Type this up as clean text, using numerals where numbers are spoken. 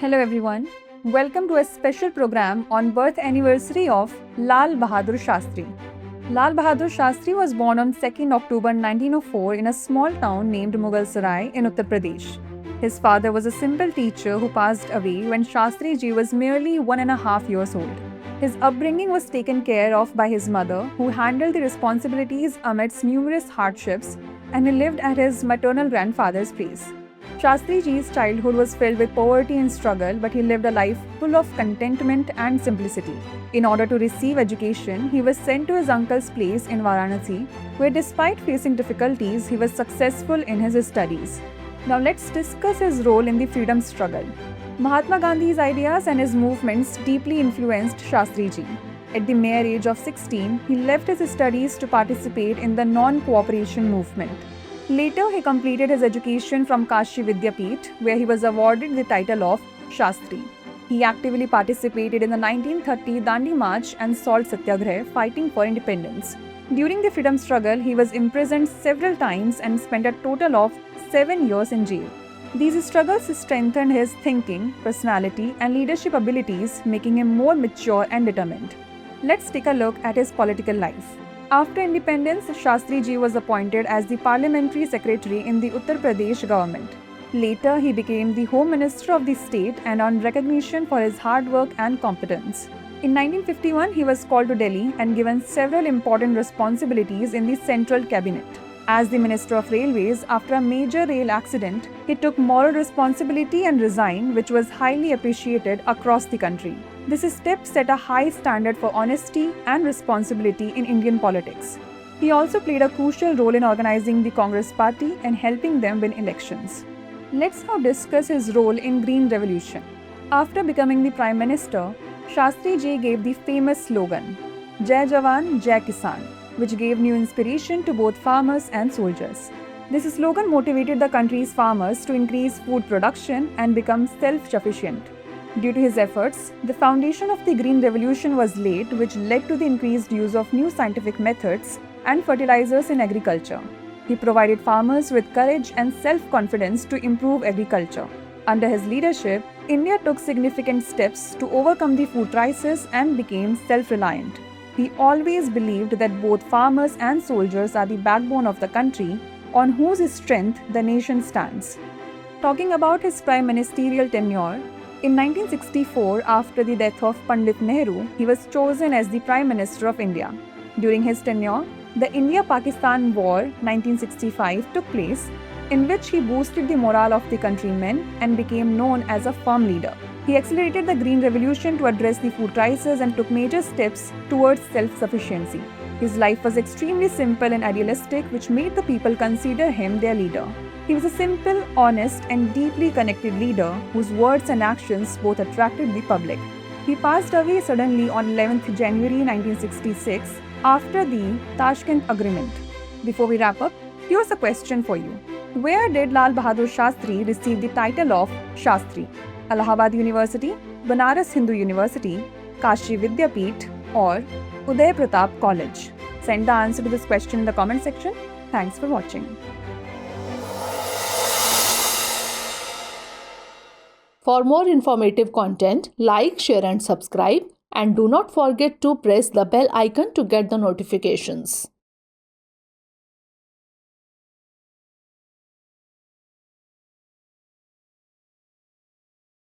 Hello everyone. Welcome to a special program on birth anniversary of Lal Bahadur Shastri. Lal Bahadur Shastri was born on 2nd October 1904 in a small town named Mughal Sarai in Uttar Pradesh. His father was a simple teacher who passed away when Shastri ji was merely 1.5 years old. His upbringing was taken care of by his mother, who handled the responsibilities amidst numerous hardships, and he lived at his maternal grandfather's place. Shastri ji's childhood was filled with poverty and struggle, but he lived a life full of contentment and simplicity. In order to receive education, he was sent to his uncle's place in Varanasi, where despite facing difficulties, he was successful in his studies. Now let's discuss his role in the freedom struggle. Mahatma Gandhi's ideas and his movements deeply influenced Shastri ji. At the mere age of 16, he left his studies to participate in the non-cooperation movement. Later, he completed his education from Kashi Vidyapeeth, where he was awarded the title of Shastri. He actively participated in the 1930 Dandi March and Salt Satyagraha, fighting for independence. During the freedom struggle, he was imprisoned several times and spent a total of 7 years in jail. These struggles strengthened his thinking, personality, and leadership abilities, making him more mature and determined. Let's take a look at his political life. After independence, Shastri ji was appointed as the parliamentary secretary in the Uttar Pradesh government. Later, he became the Home Minister of the state and earned recognition for his hard work and competence. In 1951, he was called to Delhi and given several important responsibilities in the central cabinet. As the Minister of Railways, after a major rail accident, he took moral responsibility and resigned, which was highly appreciated across the country. This step set a high standard for honesty and responsibility in Indian politics. He also played a crucial role in organizing the Congress party and helping them win elections. Let's now discuss his role in Green Revolution. After becoming the Prime Minister, Shastri ji gave the famous slogan, Jai Jawan, Jai Kisan, which gave new inspiration to both farmers and soldiers. This slogan motivated the country's farmers to increase food production and become self-sufficient. Due to his efforts, the foundation of the Green Revolution was laid, which led to the increased use of new scientific methods and fertilizers in agriculture. He provided farmers with courage and self-confidence to improve agriculture. Under his leadership, India took significant steps to overcome the food crisis and became self-reliant. He always believed that both farmers and soldiers are the backbone of the country, on whose strength the nation stands. Talking about his prime ministerial tenure, in 1964, after the death of Pandit Nehru, he was chosen as the Prime Minister of India. During his tenure, the India-Pakistan War 1965 took place, in which he boosted the morale of the countrymen and became known as a firm leader. He accelerated the Green Revolution to address the food crisis and took major steps towards self-sufficiency. His life was extremely simple and idealistic, which made the people consider him their leader. He was a simple, honest, and deeply connected leader whose words and actions both attracted the public. He passed away suddenly on 11th January 1966 after the Tashkent Agreement. Before we wrap up, here's a question for you. Where did Lal Bahadur Shastri receive the title of Shastri? Allahabad University, Banaras Hindu University, Kashi Vidyapeeth, or Uday Pratap College? Send the answer to this question in the comment section. Thanks for watching. For more informative content, like, share and subscribe, and do not forget to press the bell icon to get the notifications.